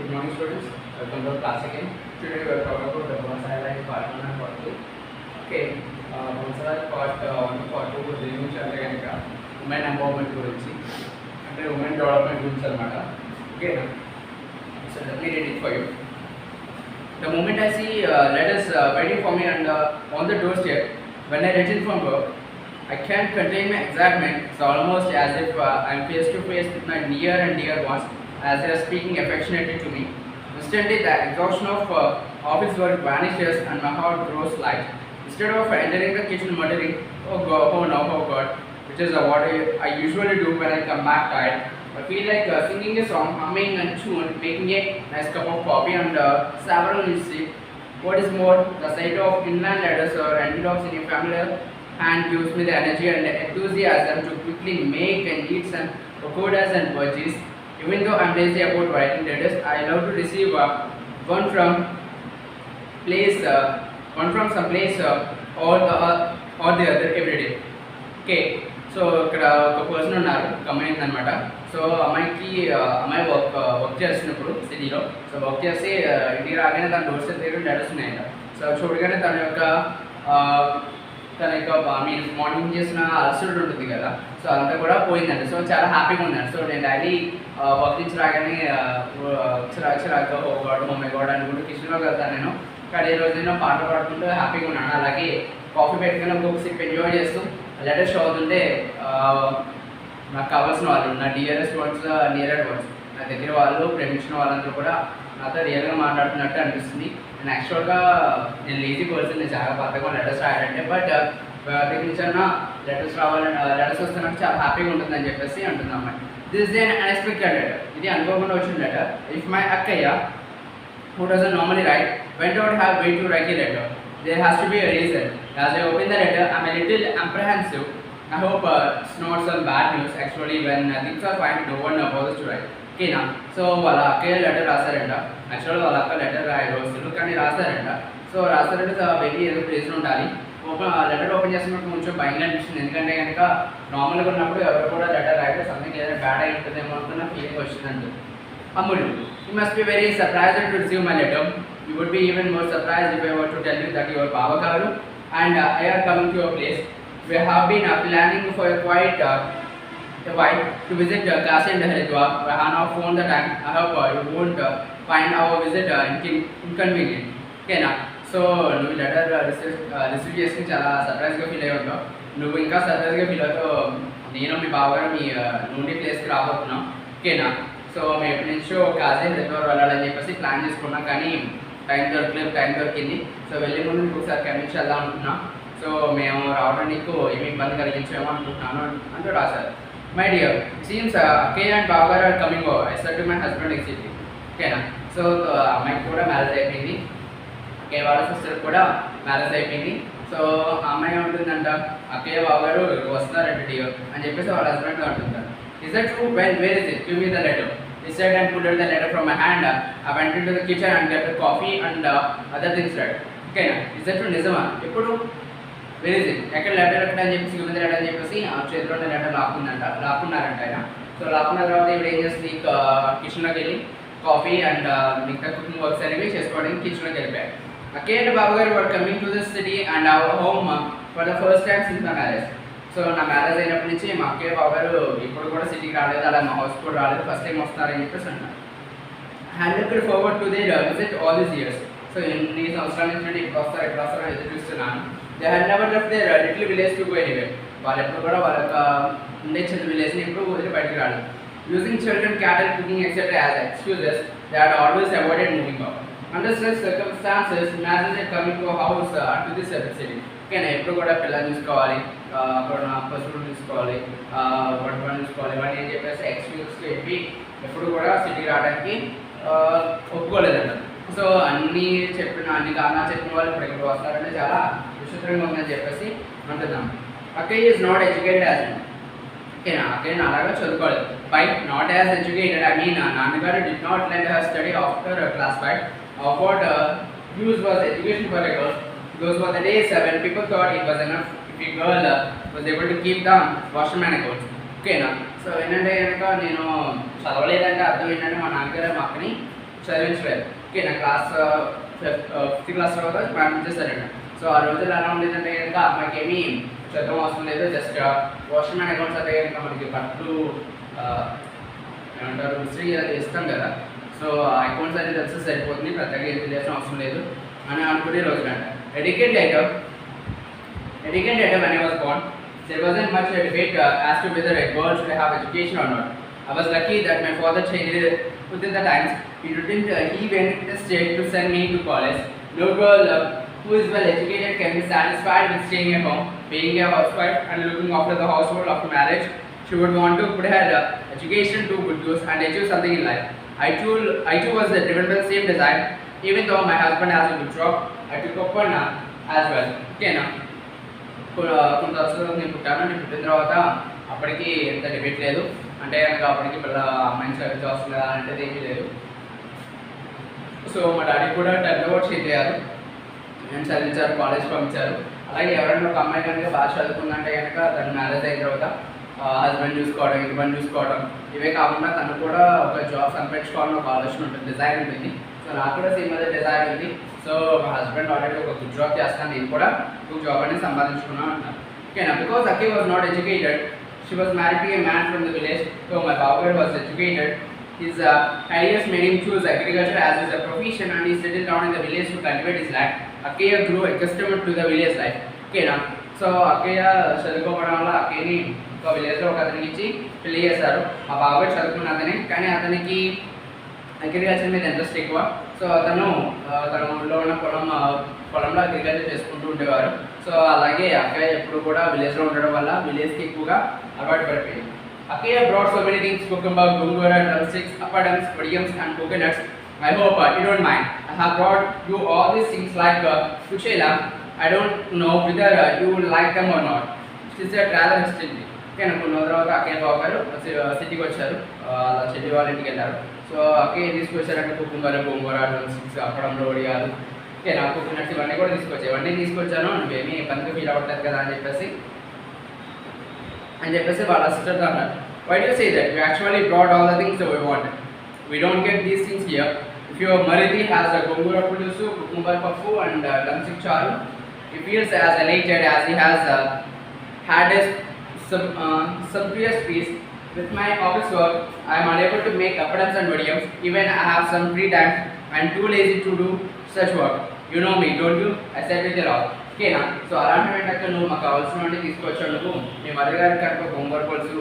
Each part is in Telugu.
Good morning, students. Welcome to class again. Today we are talking about the bonsai part 1 and part 2. Okay, bonsai part 1 part 2 దేని గురించి అంటే కనుక ఉమెన్ ఎంపవర్మెంట్ గురించి అంటే ఉమెన్ డెవలప్మెంట్ గురించి అనమాట. ఓకేనా? So let me read it for you. The moment I see letters waiting for me and on the doorstep when I return from work, I can't contain my excitement. It's almost as if I'm face to face with my near and dear ones as they are speaking affectionately to me. Instantly, the exhaustion of office work vanishes and my heart grows light. Instead of entering the kitchen muttering, "Oh God, oh no, oh God," which is what I usually do when I come back tired, I feel like singing a song, humming and tune, making a nice cup of coffee and savoring its sip. What is more, the sight of inland letters or envelopes in a familiar hand gives me the energy and the enthusiasm to quickly make and eat some pakoras and veggies. Even though I'm lazy about writing letters, I love to receive one from one from some place or the other every day. Okay, so ఇక్కడ ఒక పర్సన్ ఉన్నారు గమనింది అనమాట. సో అమ్మాయి వర్క్ చేస్తున్నప్పుడు సిటీలో సో వర్క్ చేసి ఇంటికి రాగానే తన డోర్ స్టెప్ దగ్గర లెటర్స్ ఉన్నాయంట. సో చూడగానే తన యొక్క మార్నింగ్ చేసిన అలసట ఉంటుంది కదా, సో అంతా కూడా పోయిందండి. సో చాలా హ్యాపీగా ఉన్నాడు. సో నేను డైలీ వర్క్ నుంచి రాగానే చిరాకు హోగాడు మమ్మీ గోడ అనుకుంటూ కిచెన్లోకి వెళ్తాను నేను. కానీ ఈ రోజు నేను పాటలు పాడుకుంటూ హ్యాపీగా ఉన్నాను. అలాగే కాఫీ పెట్టుకుని ఇంకొక సిప్ ఎంజాయ్ చేస్తూ లెటర్స్ చదువుతుంటే నాకు కావాల్సిన వాళ్ళు నా డియరెస్ట్ వర్డ్స్ నియరెడ్ వర్డ్స్ నా దగ్గర వాళ్ళు ప్రేమించిన వాళ్ళందరూ కూడా నాతో రియల్గా మాట్లాడుతున్నట్టు అనిపిస్తుంది. నేను యాక్చువల్గా నేను లేజీ పర్సన్, నేను చాలా పద్ధతిగా లెటర్స్ రాయాలంటే, బట్ దగ్గర నుంచి అన్న లెటర్స్ వస్తే నాకు చాలా హ్యాపీగా ఉంటుందని చెప్పేసి అంటుంది అమ్మాయి. This is an unexpected letter. ఇది అనుకోకుండా వచ్చిన లెటర్. ఇఫ్ మై అక్కయ్య who doesn't normally write went out have way to write a letter, there has to be a reason. As I open the letter, I'm a little apprehensive. I hope it's not some bad news. Actually, when things are fine, no one bothers to write. ఓకేనా? సో వాళ్ళ అక్కయ్య లెటర్ రాశారంట. యాక్చువల్గా వాళ్ళ అక్క లెటర్ రాయరు కానీ రాశారంట. సో రాశారంటే వెళ్ళి ఏదో ప్లేస్లో ఉండాలి. లెటర్ ఓపెన్ చేసినప్పుడు కొంచెం భయంగా అనిపిస్తుంది. ఎందుకంటే కనుక నార్మల్గా ఉన్నప్పుడు ఎవరు కూడా లెటర్ రాయడం సంథింగ్ ఏదైనా బ్యాడ్ అయి ఉంటుందేమో అనుకున్న ఫీలింగ్ వచ్చిందండి. Amul, you must be very surprised to receive my letter. You would be even more surprised if I were to tell you that your Baba Garu and I are coming to your place. We have been planning for quite a while to visit Kashi and Haridwar. I have now found the time. I hope you won't find our visit inconvenient. Okay, now. So నువ్వు లెటర్ రిసీవ్ చేసుకుని చాలా సర్ప్రైజ్గా ఫీల్ అయ్యి ఉంటావు. నువ్వు ఇంకా సర్ప్రైజ్గా ఫీల్ అవుతావు. నేను మీ బావగారు మీ నుండి ప్లేస్కి రాబోతున్నాం. ఓకేనా? సో మేము ఎప్పటి నుంచో కాజీ హరిద్వార్ వెళ్ళాలని చెప్పేసి ప్లాన్ చేసుకున్నాం, కానీ టైం దొరికింది. సో వెళ్ళే ముందు మీకు ఒకసారి కనిపించి వెళ్దాం అనుకున్నాం. సో మేము రావడం నీకు ఏమి ఇబ్బంది కలిగించామో అనుకుంటున్నాను అంటూ రాశారు. మై డియర్, సీన్స్ అక్కయ్య అండ్ బావగారు are coming over. I said to my husband exactly. ఓకేనా? సో అమ్మాయికి కూడా మ్యారేజ్ అయిపోయింది. అక్కయ్య వాళ్ళ సిస్టర్ కూడా మ్యారేజ్ అయిపోయింది. సో అమ్మాయి ఉంటుందంట, అక్కయ్య బావగారు వస్తున్నారంట డియర్ అని చెప్పేసి వాళ్ళ హస్బెండ్తో అంటుంటారు. Is that true? Well, where is it? Give me the letter. He said and pulled the letter from my hand. I went into the kitchen and got the coffee and other things read. Okay, is that true? Nizama. Ippudu, where is it? ఎక్కడ లెటర్ ఎక్కడ అని చెప్పేసి give me the letter అని చెప్పేసి ఆ చేతిలో ఉన్న లెటర్ లాక్కున్నారంట ఆయన. సో లాక్కున్న తర్వాత ఇప్పుడు ఏం చేస్తుంది, కిచెన్లోకి వెళ్ళి కాఫీ అండ్ మిగతా కుకింగ్ వర్క్స్ అనేవి చేసుకోవడానికి కిచెన్లోకి వెళ్ళిపోయారు. అక్కయ్య అండ్ బాబు గారు వర్ coming to this city and our home for the first time since my marriage. So నా మ్యారేజ్ అయినప్పటి నుంచి మా అక్కయ్య బాబు గారు ఇప్పుడు కూడా సిటీకి రాలేదు, అలా మా హౌస్ కూడా రాలేదు, ఫస్ట్ టైం వస్తున్నారని చెప్పేసి అన్నారు. And looked forward to their visit all these years. So ఎన్ని సంవత్సరాల నుంచి ఇప్పుడు వస్తారో ఎదురు చూస్తున్నాను. They had never left their little village to go anywhere. వాళ్ళు ఎప్పుడు కూడా వాళ్ళ యొక్క ఉండే చిన్న విలేజ్ని ఎప్పుడు వదిలి బయటకు రాలేదు. Using children, క్యాటల్, cooking etcetera as excuses, they had always avoided moving out. Under such circumstances, imagine coming to a house to this city. ఓకేనా? ఎప్పుడు కూడా పిల్లలు చూసుకోవాలి, అక్కడ పశువులు చూసుకోవాలి, వంటలు చూసుకోవాలి, ఇవన్నీ అని చెప్పేసి ఎక్స్క్యూజ్ చెప్పి ఎప్పుడు కూడా సిటీకి రావడానికి ఒప్పుకోలేదంట. సో అన్ని కారణాలు చెప్పిన వాళ్ళు ఇప్పుడు ఇక్కడ వస్తారంటే చాలా విచిత్రంగా ఉందని చెప్పేసి అంటున్నాం. అక్కయ్య is not educated as me. ఓకేనా? అక్కయ్య అలాగా చదువుకోలేదు. By not as educated I mean నాన్నగారు did not let her study after class 5. What use was education for a girl. Those were the days when people thought it was enough if a girl was able to keep the washerman accounts. ఓకేనా? సో ఏంటంటే కనుక నేను చదవలేదంటే అర్థం ఏంటంటే మా నాన్నగారు మా అక్కని చదివించలేదు. ఓకే నా క్లాస్ ఫిఫ్త్ క్లాస్ తర్వాత పంపించేస్తారంట. సో ఆ రోజులు ఎలా ఉండేదంటే కనుక అమ్మాయికి ఏమీ చదవడం అవసరం లేదు, జస్ట్ వాష్రూమ్ అండ్ అకౌంట్స్ అయితే కనుక మనకి బట్టలు ఏమంటారు విసిరి అది ఇస్తాం కదా, సో ఆ అకౌంట్స్ అనేది తెలిసి సరిపోతుంది, పెద్దగా ఏం తెలియాల్సిన అవసరం లేదు అని అనుకునే రోజులంట. Etiquette later when I was born, there wasn't much a debate as to whether a girl should have education or not. I was lucky that my father changed it within the times. He went straight to send me to college. No girl who is well educated can be satisfied with staying at home, being a housewife and looking after the household after marriage. She would want to put her education to good use and achieve something in life. I too was driven by the same desire. Even though my husband has a good job, I took up one as well. Okay, now. కొంత అవసరం నేను పుట్టిన తర్వాత అప్పటికి ఎంత డిబేట్ లేదు, అంటే కనుక అప్పటికి పిల్ల అమ్మాయిని చదివించవలసిన అనేది ఏమీ లేదు. సో మా డాడీ కూడా 10th అవార్డ్ చేయారు, నేను చదివించారు, కాలేజ్ పంపించారు. అలాగే ఎవరైనా ఒక అమ్మాయి కనుక బాగా చదువుకుందంటే కనుక తను మ్యారేజ్ అయిన తర్వాత హస్బెండ్ చూసుకోవడం, ఇంటి పని చూసుకోవడం, ఇవే కాకుండా తను కూడా ఒక జాబ్ సంపాదించుకోవాలని ఒక ఆలోచన ఉంటుంది, డిజైర్ ఉంటుంది. సో నాకు కూడా సేమ్ అదే డిజైర్ ఉంది. సో మా హస్బెండ్ ఆల్రెడీ ఒక గుడ్ జాబ్ చేస్తాను, నేను కూడా గుడ్ జాబ్ అనేది సంపాదించుకున్నాను అంటున్నాను. ఓకేనా, because Akki was not educated, she was married to A man from the village. So my Babu was educated. His ideas made him choose agriculture as his profession and he settled down in the village to cultivate his land. Akkaya grew accustomed to the village life. ఓకేనా, సో అక్కయ్య చదువుకోవడం వల్ల అక్కయ్యని ఒక విలేజ్లో ఒక అతనికి ఇచ్చి పెళ్లి చేశారు. మా బాబాయ్ చదువుకున్న అతనే, కానీ అతనికి అగ్రికల్చర్ మీద ఇంట్రెస్ట్ ఎక్కువ. సో తన ఊళ్ళో ఉన్న పొలంలో అగ్రికల్చర్ చేసుకుంటూ ఉండేవారు. సో అలాగే అక్కయ్య ఎప్పుడు కూడా విలేజ్లో ఉండడం వల్ల విలేజ్కి ఎక్కువగా అలవాటు పడిపోయింది. Akkaya brought so many things: cucumber, gongura, drumsticks, appadams, padiyams and coconuts. I hope you don't mind. I have brought you all these things like kuchela. I don't know whether you will like them or not. She said rather instantly. Okay, కొన్ని తర్వాత అక్కయ్య బాబు గారు సిటీకి వచ్చారు, అలా చెల్లి వాళ్ళ ఇంటికి వెళ్ళారు. సో అక్కయ్య తీసుకొచ్చారంటే కుకుంబర్, గోంగూర, డ్రమ్స్టిక్స్, అప్పడంలో వడియాలు, ఓకే నా కోకోనట్స్ ఇవన్నీ కూడా తీసుకొచ్చాయి. ఇవన్నీ తీసుకొచ్చాను, నువ్వేమీ ఇబ్బందిగా ఫీల్ అవ్వట్లేదు కదా అని చెప్పేసి వాళ్ళ సిస్టర్తో అన్నారు. Why do you say that? We actually brought all the things that we wanted. We don't get these things here. If your Marithi has a gongura pulusu, cucumber paffu and drumstick charu, he feels as elated as he has had his sumptuous feast. With my office work, I am unable to make appadams and vadiyams. Even I have some free time. I am too lazy to do such work. You know me, don't you? I said with a laugh. ఓకేనా, సో అలాంటి ఏంటంటే నువ్వు మాకు కావాల్సినవి తీసుకొచ్చావు. నువ్వు మీ మదర్ గారికి కనుక గోంగూర పులుసు,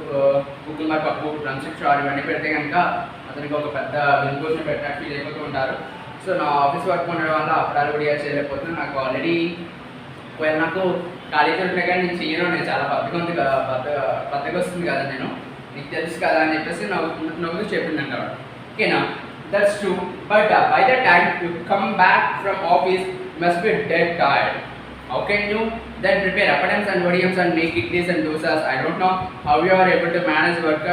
కుకుంబర్ పప్పు, డ్రమ్స్టిక్ చారు ఇవన్నీ పెడితే కనుక అతనికి ఒక పెద్ద విందుకోసం పెట్టినట్టు ఫీల్ అయిపోతూ ఉంటారు. సో నా ఆఫీస్ వర్క్ ఉండడం వల్ల అప్పుడాలు కూడా చేయలేకపోతున్నాను. నాకు ఆల్రెడీ నాకు కాలేజీ ఉంటే కానీ నేను చెయ్యను, నేను చాలా బద్దగా వస్తుంది కదా, నీకు తెలుసు కదా అని చెప్పేసి నవ్వుతూ చెప్పిందంట. ఓకేనా, that's true, but by the time you come back from office must be dead tired. How can you then prepare appadams and vadiyams and make idlis and dosas? I don't know how you are able to manage work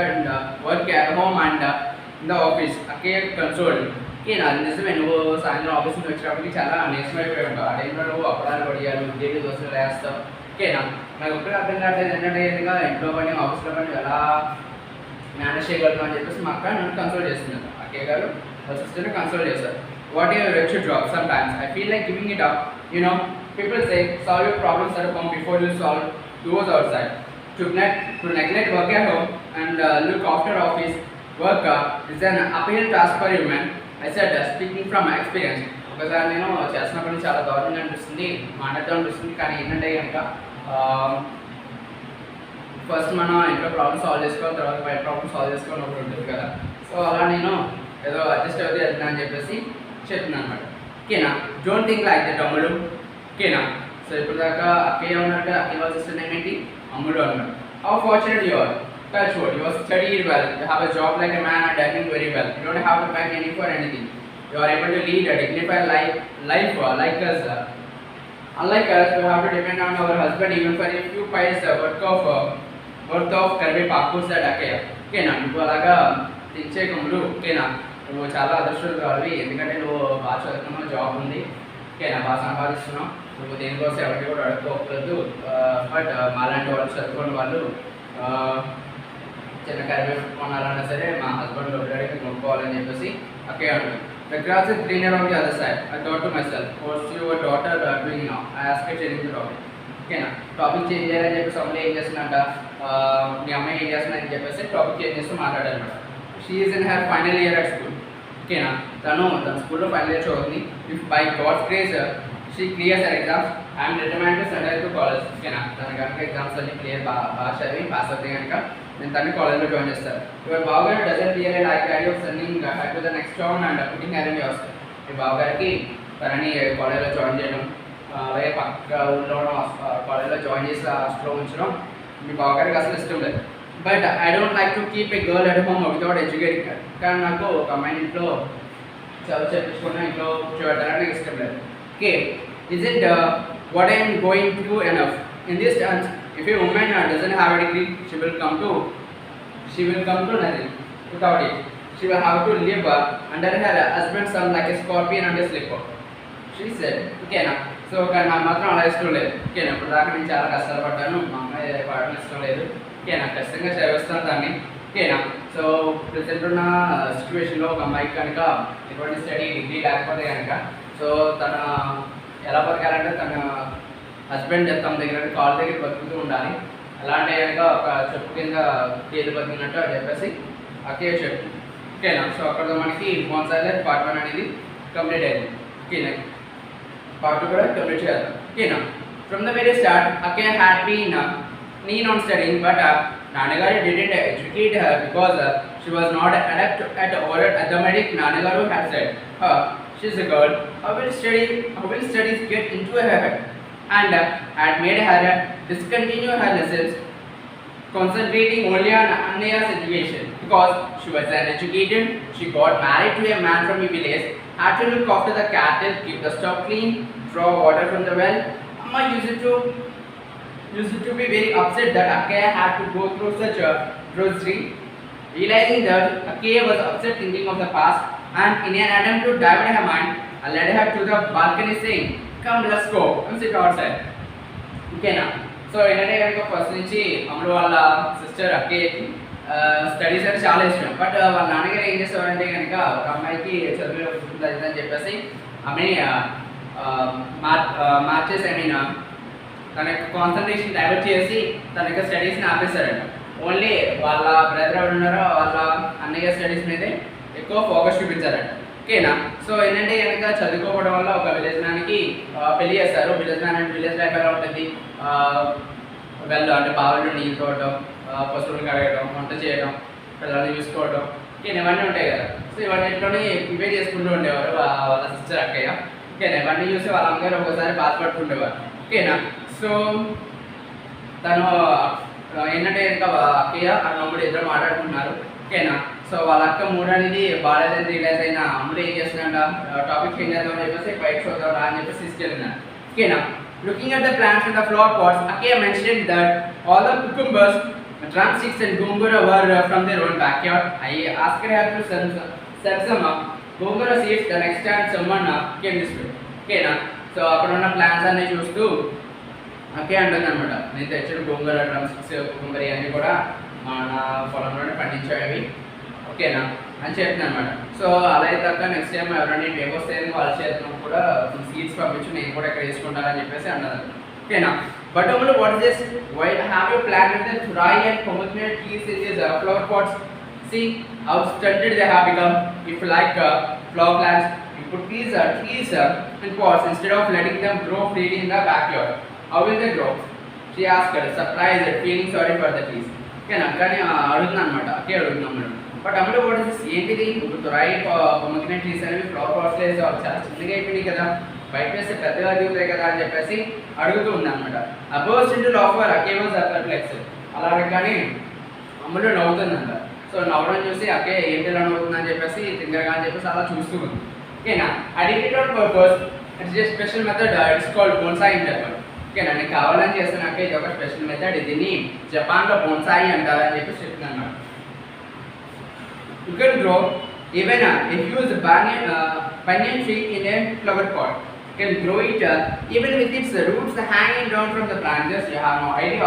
at home and in the office. Akkaya consoled. ఓకేనా, నిజమే, నువ్వు సాయంత్రం ఆఫీస్ నుంచి వచ్చినప్పటికి చాలా నీరసమైపోయి ఉంటావు. ఆ టైంలో నువ్వు అప్పడాలు వడియాలు, ఇడ్లీలు, దోశలు వేస్తావు. ఓకేనా, నాకు ఒక్కడే అర్థం కావట్లేదు ఏంటంటే ఇంట్లో పని ఆఫీస్లో పని ఎలా మేనేజ్ చేయగలుగుతాం అని చెప్పేసి మా అక్క నన్ను కన్సల్ట్ చేస్తున్నారు. అక్కయ్య గారు వాళ్ళ సిస్టర్ని కన్సల్ట్ చేశారు. What your wretched job? Sometimes I feel like giving it up. People say solve your problems at home before you solve those outside. To neglect work at home and look after office work is an uphill task for you, man. I said speaking from my experience. ఒకసారి నేను చేసినప్పుడు చాలా దారుణంగా అనిపిస్తుంది, మాట్లాడుతూ అనిపిస్తుంది. కానీ ఏంటంటే కనుక ఫస్ట్ మనం ఇంట్లో ప్రాబ్లమ్ సాల్వ్ చేసుకోవాలి, తర్వాత బయట ప్రాబ్లమ్ సాల్వ్ చేసుకోవాలని ఉంటుంది కదా. సో అలా నేను ఏదో అడ్జస్ట్ అవుతుంది వెళ్తున్నా అని చెప్పేసి చెప్తున్నాను అనమాట. ఓకేనా, డోంట్ థింక్ లైక్ దట్ అమ్ముడు. ఓకేనా, సో ఇప్పుడు దాకా అక్కయ్య ఉన్నట్టు అక్కయ్య వాళ్ళ సిస్టర్ నేమ్ ఏంటి, అమ్ముడు అన్నాడు. How fortunate you are, touch wood, you are studied well, you have a job like a man and earning very well. You don't have to beg any for anything. You are able to lead a dignified life like us. Unlike us, we have to depend on our husband even for a few pies worth of కరివేపాకు said అక్కయ్య. ఓకేనా, నువ్వు అలాగా తెచ్చేకములు. ఓకేనా, నువ్వు చాలా అదృష్టాలు కావాలి, ఎందుకంటే నువ్వు బాగా చదువుకున్నావు, జాబ్ ఉంది, ఓకేనా, బాగా సంపాదిస్తున్నావు. నువ్వు దేనికోసం ఎవరికి కూడా అడుక్కోవద్దు. బట్ మాలాంటి వాళ్ళు చదువుకున్న వాళ్ళు చిన్న కరివేపాకు కొనాలన్నా సరే మా హస్బెండ్ అడిగి కొనుక్కోవాలని చెప్పేసి అక్కయ్య అంటుంది. The grass is greener on the other side. I thought to myself, what's your daughter doing now? I asked her changing the topic. ఓకేనా టాపిక్ చేంజ్ చేయాలని చెప్పేసి అమ్మ ఏం చేస్తుందంట మీ అమ్మాయి ఏం చేస్తుందని చెప్పేసి టాపిక్ చేంజ్ చేస్తూ మాట్లాడాలన్నమాట. She is in her final year at school. ఓకేనా తన స్కూల్లో ఫైనల్ ఇయర్ చదువుతుంది. If by God's grace she clears her exams I'm determined to send her to college. ఓకేనా తన కనుక ఎగ్జామ్స్ అన్ని క్లియర్ బాగా చదివి పాస్ అవుతాయి కనుక నేను తన్ని కాలేజ్లో జాయిన్ చేస్తాను. ఇవాళ బావగారు doesn't real like idea of sending her to the next round and putting her in your school. మీ బావగారికి తనని కాలేజ్లో జాయిన్ చేయడం అలాగే పక్క ఊళ్ళో కాలేజ్లో జాయిన్ చేసి హాస్టల్లో ఉంచడం మీ బావగారికి అసలు ఇష్టం లేదు. But I don't like to keep a girl at home without educating her. కానీ నాకు ఒక అమ్మాయిని ఇంట్లో చదువు చెప్పించుకున్న ఇంట్లో కూర్చోబెట్టాలని నాకు ఇష్టం లేదు. Okay is it what I am going through enough in this terms? If a woman doesn't have a degree, she will come to nothing without it. She will have to live under her husband's thumb like a scorpion under a slipper. She said, okay na. So కానీ నాకు మాత్రం అలా ఇష్టం లేదు. ఓకేనా ఇప్పుడు దాకా నేను చాలా కష్టాలు పడ్డాను, మా అమ్మాయి పడడం ఇష్టం లేదు. ఓకేనా ఖచ్చితంగా చదివిస్తాను దాన్ని. ఓకేనా సో ప్రెసెంట్ ఉన్న సిచ్యువేషన్లో ఒక అమ్మాయికి కనుక ఎటువంటి స్టడీ డిగ్రీ లేకపోతే కనుక సో తన ఎలా బతకాలంటే తన హస్బెండ్ తమ దగ్గర కాల్ దగ్గర బతుకుతూ ఉండాలి. అలాంటి కనుక ఒక చెప్పు కింద తేలి బతికినట్టు అని చెప్పేసి అకే చెప్పు. ఓకేనా సో అక్కడ మనకి మొన్సార్లే పార్ట్ 1 అనేది కంప్లీట్ అయింది. ఓకేనా పార్ట్ 2 కూడా కంప్లీట్ చేయాలి. ఓకేనా ఫ్రమ్ ద వెరీ స్టార్ట్ అకే had been keen on studying, but Nanagaru didn't educate her because she was not adept at arithmetic. Nanagaru had said, she's a girl, how will studies get into her head? And had made her discontinue her lessons, concentrating only on Anya's education. Because she was uneducated, she got married to a man from a village, had to look after the cattle, keep the stock clean, draw water from the well. Amma used to be very upset that Akaya had to go through such a drudgery. Realizing that Akaya was upset thinking of the past, and in an attempt to divert her mind, I led her to the balcony saying, come let's go, come sit outside. Okay na. So ఏంటంటే కనుక ఫస్ట్ నుంచి అమ్ముడు వాళ్ళ సిస్టర్ అక్కయ్యకి స్టడీస్ అంటే చాలా ఇష్టం. బట్ వాళ్ళ నాన్నగారు ఏం చేసేవారంటే కనుక ఒక అమ్మాయికి చదువు అని చెప్పేసి ఆమెని మార్చేసి తన యొక్క కాన్సన్ట్రేషన్ డైవర్ట్ చేసి తన యొక్క స్టడీస్ని ఆపేశారంట. ఓన్లీ వాళ్ళ బ్రదర్ ఎవరు ఉన్నారో వాళ్ళ అన్నయ్య స్టడీస్ మీదే ఎక్కువ ఫోకస్ చూపించారంట. ఓకేనా సో ఏంటంటే కనుక చదువుకోవడం వల్ల ఒక విలేజ్ మ్యాన్కి పెళ్లి చేస్తారు. విలేజ్ మ్యాన్ అంటే విలేజ్ లైఫ్ ఎలా ఉంటుంది, అంటే బావులు నీళ్ళు తోడటం, పశువులు కడగడం, వంట చేయడం, పిల్లల్ని చూసుకోవడం, ఓకేనా ఇవన్నీ ఉంటాయి కదా. సో ఇవన్నింటిలోనే ఇవే చేసుకుంటూ ఉండేవారు వాళ్ళ సిస్టర్ అక్కయ్య. ఓకేనా ఇవన్నీ చూసి వాళ్ళ అమ్మగారు ఒకసారి బాధపడుతుండేవారు. ఓకేనా సో తను ఏంటంటే ఇంకా అక్కయ్య అన్నమ్ముడు ఇద్దరు మాట్లాడుకున్నారు. ఓకేనా సో వాళ్ళ అక్క మూడు అనేది బాగాలేదని రియలైజ్ అయిన అమ్ముడు ఏం చేస్తున్నాడ టాపిక్ చేంజ్ చేద్దామని చెప్పేసి బయట చూద్దాం అని చెప్పేసి తీసుకెళ్ళినారు. ఓకేనా looking at the plants and the flower pots అక్కయ్య mention that all the cucumbers, drumsticks and gongura were from their own backyard. I asked her to send some gongura seeds the next time someone came this way. ఓకేనా సో అక్కడ ఉన్న ప్లాంట్స్ అన్నీ చూస్తూ అకే అంటుంది అనమాట, నేను తెచ్చిన గోంగూర, డ్రమ్స్టిక్స్, కుకుంబర్ అన్నీ కూడా మన పొలంలోనే పండించేవి. ఓకేనా అని చెప్తుంది అనమాట. సో అలా అయితే నెక్స్ట్ టైం ఎవరైనా ఇంటికి వస్తే వాళ్ళ చేతిలో కూడా సీడ్స్ పంపించి నేను కూడా ఇక్కడ వేసుకుంటానని చెప్పేసి అన్నది. ఓకేనా but what is this, why have you planted the థురాయి and pomegranate trees in these flower pots? See how stunted they have become. If you like flower plants, you put these trees in pots instead of letting them grow freely in the backyard. How will they grow? She asked her, surprised, feeling sorry for the trees. ఓకేనా కానీ అడుగుతుంది అనమాట, అకే అడుగుతున్నాం మేడం. బట్ అమ్ముడు వాట్ ఇస్ దిస్, ఏంటిది థురాయి pomegranate trees అనేవి ఫ్లవర్ పాట్స్లో వేసి చాలా చిన్నగా అయిపోయినాయి కదా, బయట వేస్తే పెద్దగా దిగుతాయి కదా అని చెప్పేసి అడుగుతూ ఉంది అనమాట. అబోస్ ఇంటూ ఆఫర్ అకే వాజ్ పర్ప్లెక్స్. అలాగే కానీ అమ్ముడు నవ్వుతుందంట. సో నవ్వడం చూసి అకే ఏంటి ఇలా నవ్వుతుందని చెప్పేసి తింగరగా అని చెప్పేసి అలా చూస్తూ ఉంది. ఓకేనా I did it on purpose, it's a special method, it's called bonsai in Japan. ఓకేనా నేను కావాలని చేస్తున్నాక ఇది ఒక స్పెషల్ మెథడ్, దీన్ని జపాన్లో బోన్సాయి అంటారని చెప్పేసి చెప్తున్నాను అన్నమాట. You can grow even a huge banyan tree in a flower pot. You can grow it even with its roots hanging down from the branches. You have no idea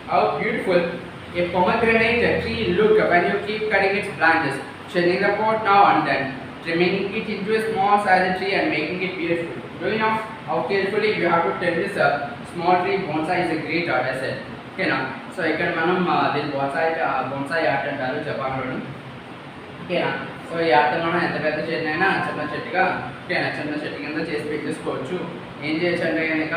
how beautiful a pomegranate tree look when you keep cutting its branches, changing the pot now and then. trimming it into a small size tree and making it beautiful. Do you know how carefully you have to tend this small tree? Bonsai is a great art, I said. Okay, now. So ఇక్కడ మనం దీని బోన్సాయి ఆర్ట్ అంటారు జపాన్లోను. ఓకేనా. సో ఈ ఆర్ట్ మనం ఎంత పెద్ద చెట్టునైనా చిన్న చెట్టుగా ఓకేనా చిన్న చెట్టు కింద చేసి పెట్టేసుకోవచ్చు. ఏం చేయొచ్చు అంటే కనుక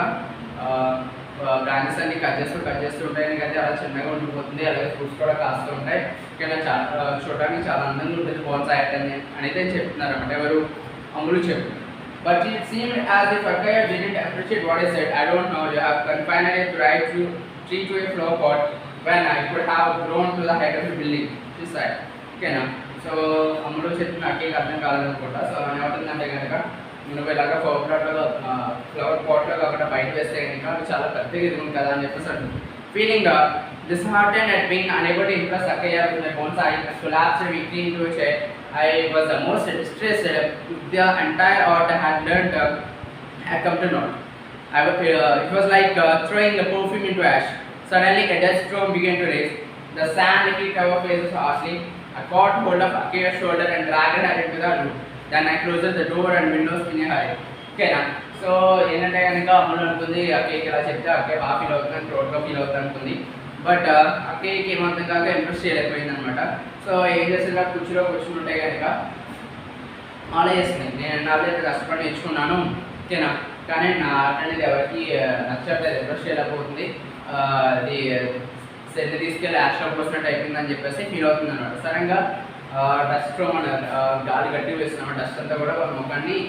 బ్రాంచెస్ అన్ని కట్ చేస్తూ ఉంటాయి కనుక అలా చిన్నగా ఉండిపోతుంది. అలాగే ఫ్రూట్స్ కూడా కాస్తూ ఉంటాయి. ఓకేనా చాలా చూడడానికి చాలా అందంగా ఉంటుంది బోన్సాయి ఆర్ట్ అని అయితే చెప్తున్నారు అన్నమాట. ఎవరు అమ్ములు చెప్తున్నారు. But it seemed as if Akaya didn't appreciate what I said. I don't know, you have confined a right tree to a flower pot when I could have grown to the height of a building, she said. Okay, now. So, అమ్ముడు చెప్పిన అక్కడికి అర్థం కాలేదనుకుంటా. సో ఏమవుతుందంటే కనుక నువ్వు ఇలాగ ఫ్లవర్ పాట్లో కాకుండా బయట వేస్తే కనుక అది చాలా పెద్దగా ఎదుగుతుంది కదా అని చెప్పేసి అంటుంది. Feeling disheartened at being unable to impress Akaya with my bonsai, I collapsed weakly into a chair. I was the most distressed. The entire art I had learned had come to naught. It was like throwing a perfume into ash. Suddenly, a dust storm began to raise. The sand hit our faces harshly. I caught hold of Akaya's shoulder and dragged her into the room. Then I closed the door and windows in a hurry. Okay, now. So, ఏంటంటే కనుక అమ్ములు అనుకుంది అక్కయ్యకి ఇలా చెప్తే అక్కయ్య బాగా ఫీల్ అవుతుంది, రోడ్గా ఫీల్ అవుతుంది అనుకుంది. బట్ అక్కయ్యకి ఏమవుతుంది కాక ఇంట్రెస్ట్ చేయలేకపోయింది అనమాట. సో ఏం చేసిందా కుర్చీలో కూర్చుంటే కనుక ఆలోచిస్తుంది, నేను నాలుగైతే కష్టపడి నేర్చుకున్నాను ఓకేనా, కానీ నా ఆర్ట్ అనేది ఎవరికి నచ్చట్లేదు, ఇంట్రెస్ట్ చేయలేకపోతుంది, అది సెల్ తీసుకెళ్ళి యాక్షన్ పోసినట్టు అయిపోయిందని చెప్పేసి ఫీల్ అవుతుంది అనమాట. సడన్గా డస్ట్ మన గాలి గట్టి వేస్తున్నాం, డస్ట్ అంతా కూడా వాళ్ళ ముఖాన్ని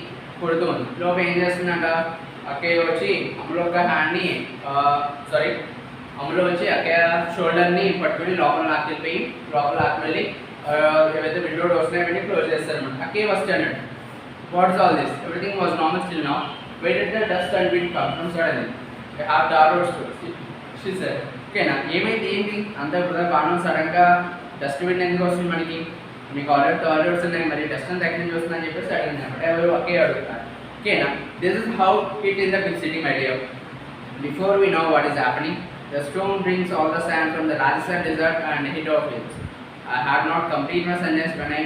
కొడుతూ ఉంది. లోపల ఏం చేస్తుందంట అక్కయ్య వచ్చి అమ్ములో ఒక హ్యాండ్ని అమ్ములో వచ్చి అక్కయ్య షోల్డర్ని పట్టుకుని లోపల లాక్కెళ్ళి ఏవైతే విండో డోర్స్ ఉన్నాయో క్లోజ్ చేస్తారనమాట. అక్కయ్య ఫస్ట్ అన్నాడు, what's all this, everything was normal still now, waited the dust and wind come from suddenly I have dirt roads she said. ఓకేనా, ఏమైంది ఏంటి అంత ఇప్పుడు బాగా సడన్గా డస్ట్ విండ్ ఎందుకు వస్తుంది మనకి, మీకు ఆల్రెడీ థర్డ్ రోడ్స్ ఉన్నాయి, మరి డస్ట్ అంతా ఎక్కడి నుంచి వస్తుందని చెప్పేసి అడిగింది అనమాట. ఎవరు అక్కయ్య అడుగుతారు. ఓకేనా, this is how it in the big city my dear. Before we know what is happening, the storm brings all the sand from the Rajasthan desert and hit our fields. I had not completed my sentence when I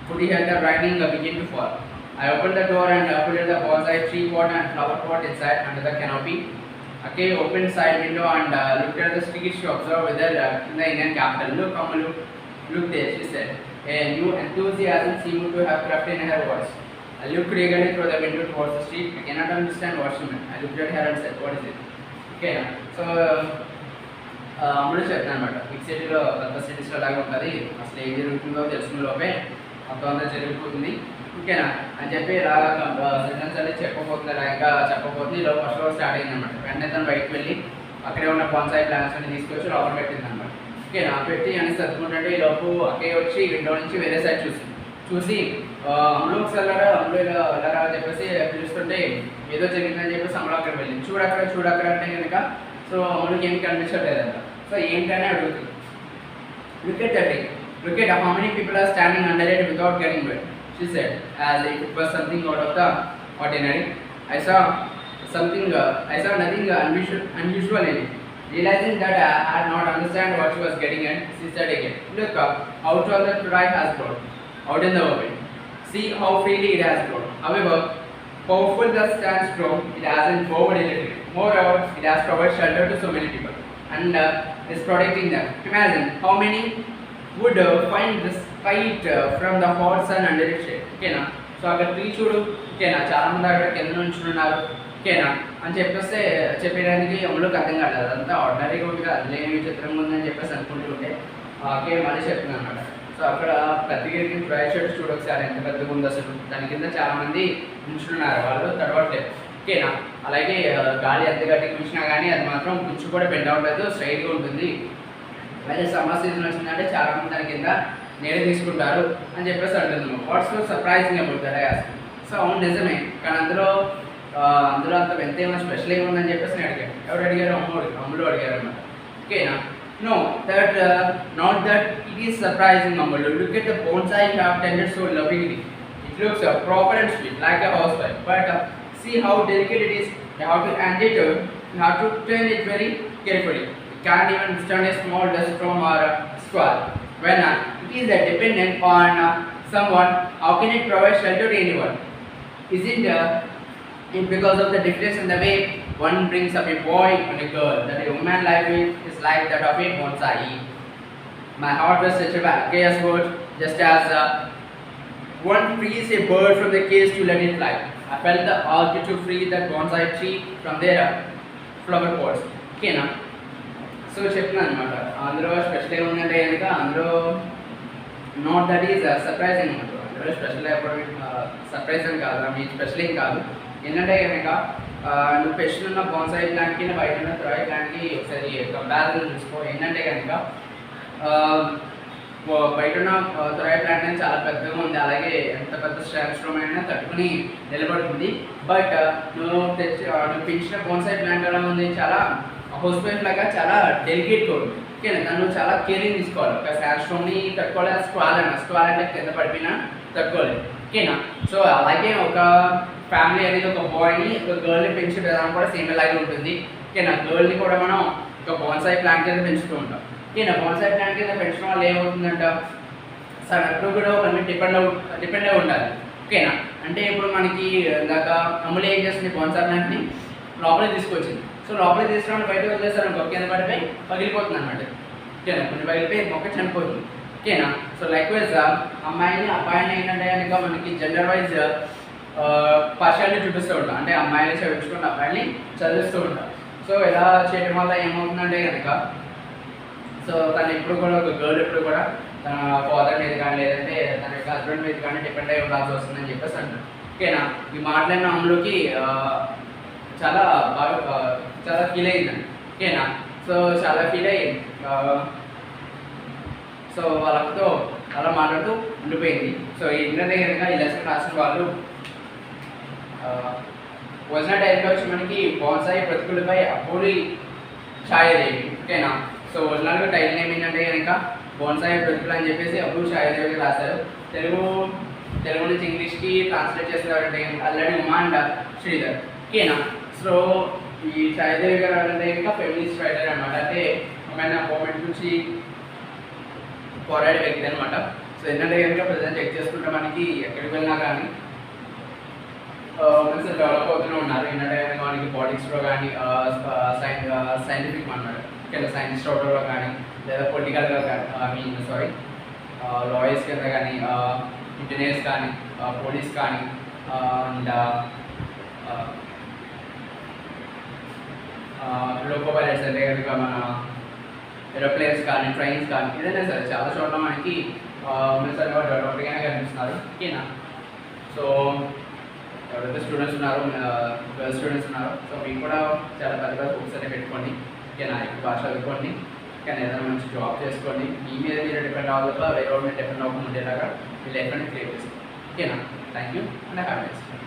could hear the lightning begin to fall. I opened the door and put the bonsai tree pot and flower pot inside under the canopy. Okay, opened side window and looked at the streets to observe whether in the Indian capital. Look, Amalu, look there, she said. A new enthusiasm seemed to have crept in her voice. I looked eagerly through the window towards the street. I cannot understand what she meant. I looked at her and said, what is it? Okay, so అమ్ముడు చెప్తాను అనమాట. బిగ్ సిటీలో పెద్ద సిటీస్లో లాగా ఉంటుంది, అసలు ఏం జరుగుతుందో తెలుసుకునే లోపే మొత్తం అంతా జరిగిపోతుంది ఓకేనా అని చెప్పి ఇలా సెంటెన్స్ అనేది చెప్పబోతుంది ఇలా ఫస్ట్ లో స్టార్ట్ అయింది అనమాట. వెంటనే తను బయటకు వెళ్ళి అక్కడే ఉన్న బొన్సాయి ప్లాంట్స్ అన్ని తీసుకొచ్చి లోపల పెట్టింది అనమాట. ఓకేనా, పెట్టి అని సర్దుకుంటుంటే ఈ లోపు అక్కయ్య వచ్చి విండో నుంచి వేరే సైడ్ చూసి అమ్ములు ఒకసారి అమ్ములు వెళ్ళరా అని చెప్పేసి పిలుస్తుంటే ఏదో జరిగిందని చెప్పేసి అమ్ములు అక్కడ వెళ్ళింది. చూడక్కడ అంటే కనుక సో అమ్ములకి ఏమి కనిపించట్లేదంట. సో ఏంటనే అడుగుతుంది. Look at that thing. Look at how many people are standing under it without getting wet, she said, as if it was something out of the ordinary. I saw nothing unusual in it. Realizing that I had not understand what she was getting at, she said again, look up, how tall the tree has grown out in the open. See how freely it has grown. However powerful the stand strong, it hasn't bowed in it. Moreover, it has provided shelter to so many people and is protecting them. Imagine how many would find this fight from the hot sun under its shade. ఓకేనా, సో అక్కడ ట్రీ చూడు ఓకేనా, చాలా మంది అక్కడ కింద నుంచి ఉన్నారు ఓకేనా అని చెప్పేదానికి అమ్ములకు అర్థం కాలేదు. అదంతా ఆర్డినరీగా ఉంది కదా, లేని విచిత్రంగా ఉందని చెప్పేసి అనుకుంటూ ఉంటే ఓకే మళ్ళీ చెప్తున్నాను అనమాట. సో అక్కడ పెద్దగిరికి డ్రై షర్ట్స్ చూడు ఒకసారి ఎంత పెద్దగా ఉంది అసలు, దాని కింద చాలామంది ఉంచున్నారు, వాళ్ళు తడవట్లేదు ఓకేనా. అలాగే గాలి ఎంత గట్టిగా చూసినా కానీ అది మాత్రం గుచ్చు కూడా బెండ్ అవ్వట్లేదు, స్ట్రైట్గా ఉంటుంది. అలాగే సమ్మర్ సీజన్ వచ్చిందంటే చాలామంది దాని కింద నీడ తీసుకుంటారు అని చెప్పేసి అంటున్నాము. What's so surprising about that I asked. So అవును నిజమే, కానీ అందులో అంత ఎంత ఏమైనా స్పెషల్ ఏముందని చెప్పేసి నేను అడిగాను. ఎవరు అడిగారు? అమ్ములు అడిగారు అన్నమాట. ఓకేనా, no, not that it is surprising, Amalu. Look at the bonsai you have tended so lovingly. It looks proper and sweet like a housewife, but see how delicate it is. You have to hand it, you have to tend it very carefully. You can't even withstand a small dust storm or squall when it is dependent on someone, how can it provide shelter to anyone? Isn't it because of the difference in the way one brings up a boy and a girl, that a woman life is like that of a bonsai? My heart was such a chaos word, just as one frees a bird from the cage to let it fly. I felt the urge to free that bonsai tree from their flower pots. Okay, na? So చెప్తున్నాను అనమాట. అందులో స్పెషల్ ఏముందంటే కనుక అందులో నాట్ దట్ ఈజ్ సర్ప్రైజింగ్ అనమాట. అందులో స్పెషల్ ఎప్పుడు సర్ప్రైజ్ అని కాదు, మీ స్పెషల్ ఏం కాదు. ఏంటంటే కనుక నువ్వు స్పెషల్ ఉన్న బాన్సాయి ప్లాంట్కి బయట ఉన్న థ్రాయ్ ప్లాంట్కి ఒకసారి కంపారిజన్ చూసుకో. ఏంటంటే కనుక బయట ఉన్న థ్రాయ్ ప్లాంట్ అనేది చాలా పెద్దగా ఉంది, అలాగే ఎంత పెద్ద స్ట్రామ్ అయినా తట్టుకుని నిలబడుతుంది. బట్ నువ్వు పెంచిన బాన్సాయి ప్లాంట్ ఎలా ఉంది, చాలా హౌస్ వైఫ్ లాగా చాలా డెలికేట్గా ఉంది. ఓకేనా, దాన్ని చాలా కేరింగ్ తీసుకోవాలి. ఒక శాస్ట్రోమ్ని తట్టుకోవాలి, స్క్వాల్ అంటే కింద పడిపోయినా తట్టుకోలేదు. ఓకేనా, సో అలాగే ఒక ఫ్యామిలీ అనేది ఒక బాయ్ని ఒక గర్ల్ని పెంచే విధానం కూడా సేమ్ అలాగే ఉంటుంది. ఓకేనా, గర్ల్ని కూడా మనం ఒక బాన్సాయి ప్లాంట్ కింద పెంచుతూ ఉంటాం. ఓకేనా, బాన్సాయి ప్లాంట్ కింద పెంచడం వల్ల ఏమవుతుందంట, ఎప్పుడు కూడా ఒకరిని డిపెండ్ అయి ఉండాలి. ఓకేనా, అంటే ఇప్పుడు మనకి ఇందాక అమ్ములు ఏం చేస్తుంది, బాన్సాయి ప్లాంట్ని లోపలికి తీసుకొచ్చింది. సో లోపలికి తీసుకురావడం బయటకు వదిలేస్తారు అనుకో, కింద పడిపోయి పగిలిపోతుంది అనమాట. ఓకేనా, కొంచెం పగిలిపోయి మొక్క చనిపోతుంది. ఓకేనా, సో లైక్వైజ్ అమ్మాయిని అబ్బాయిని ఏంటంటే కనుక మనకి జెండర్ వైజ్ పార్షియాలిటీ చూపిస్తూ ఉంటాం. అంటే అమ్మాయిని చదివించుకుంటే అబ్బాయిని చదివిస్తూ ఉంటాం. సో ఇలా చేయడం వల్ల ఏమవుతుందంటే కనుక, సో తను ఎప్పుడు కూడా ఒక గర్ల్ ఎప్పుడు కూడా తన ఫాదర్ మీద కానీ లేదంటే తన యొక్క హస్బెండ్ మీద కానీ డిపెండ్ అయ్యి ఉండాల్సి వస్తుందని చెప్పేసి అంటారు. ఓకేనా, ఈ మాట్లాడిన అమ్ములకి చాలా బాగా చాలా ఫీల్ అయ్యిందండి. ఓకేనా, సో చాలా ఫీల్ అయ్యింది. సో వాళ్ళతో అలా మాట్లాడుతూ ఉండిపోయింది. సో ఏంటంటే కనుక ఈ లెసన్ రాసిన వాళ్ళు వజన టైప్లో వచ్చి మనకి బాన్సాయి బ్రతుకులపై అబ్బూరి ఛాయాదేవి. ఓకేనా, సో ఒరిజినల్గా టైటిల్ నేమ్ ఏంటంటే కనుక బాన్సాయి బ్రతుకులు అని చెప్పేసి అబ్బూరి ఛాయాదేవికి రాశారు. తెలుగు నుంచి ఇంగ్లీష్కి ట్రాన్స్లేట్ చేసేవారంటే అల్లడి ఉమా అండ్ శ్రీధర్. ఓకేనా, సో ఈ ఛాయాదేవి గారు అంటే ఇంకా ఫెమినిస్ట్ రైటర్ అనమాట. అంటే ఆమె మూమెంట్ నుంచి పోరాడే వ్యక్తి అనమాట. సో ఏంటంటే కనుక ప్రజెంట్ చెక్ చేసుకుంటే మనకి ఎక్కడికి వెళ్ళినా కానీ ఉమెన్స్ డెవలప్ అవుతూనే ఉన్నారు. ఏంటంటే కనుక మనకి పాలిటిక్స్లో కానీ సైంటిఫిక్ అన్నమాట, ఓకే సైన్స్ అవుట్లో కానీ లేదా పొలిటికల్గా కానీ లాయర్స్ కింద కానీ ఇంజనీర్స్ కానీ పోలీస్ కానీ అండ్ లోకో పైలట్స్ అంటే కనుక మన ఏరోప్లేన్స్ కానీ ట్రైన్స్ కానీ ఏదైనా సరే చాలా చోట్ల మనకి ఉమెన్స్ డెవలప్గానే కనిపిస్తున్నారు. ఓకేనా, సో ఎవరైతే స్టూడెంట్స్ ఉన్నారో గర్ల్స్ స్టూడెంట్స్ ఉన్నారో సో మీకు కూడా చాలా పెద్ద పెద్ద బుక్స్ అనేవి పెట్టుకోండి. ఓకేనా, ఎక్కువ భాష చదువుకోండి. కానీ ఏదైనా మంచి జాబ్ చేసుకోండి. మీ మీద మీరు డిపెండ్ అవ్వాలి, వేరే మీద డిపెండ్ అవ్వకుండా ఉండేలాగా మీ లైఫ్ అనేది క్రియేట్ చేసుకోండి. ఓకేనా, thank you and have nice day.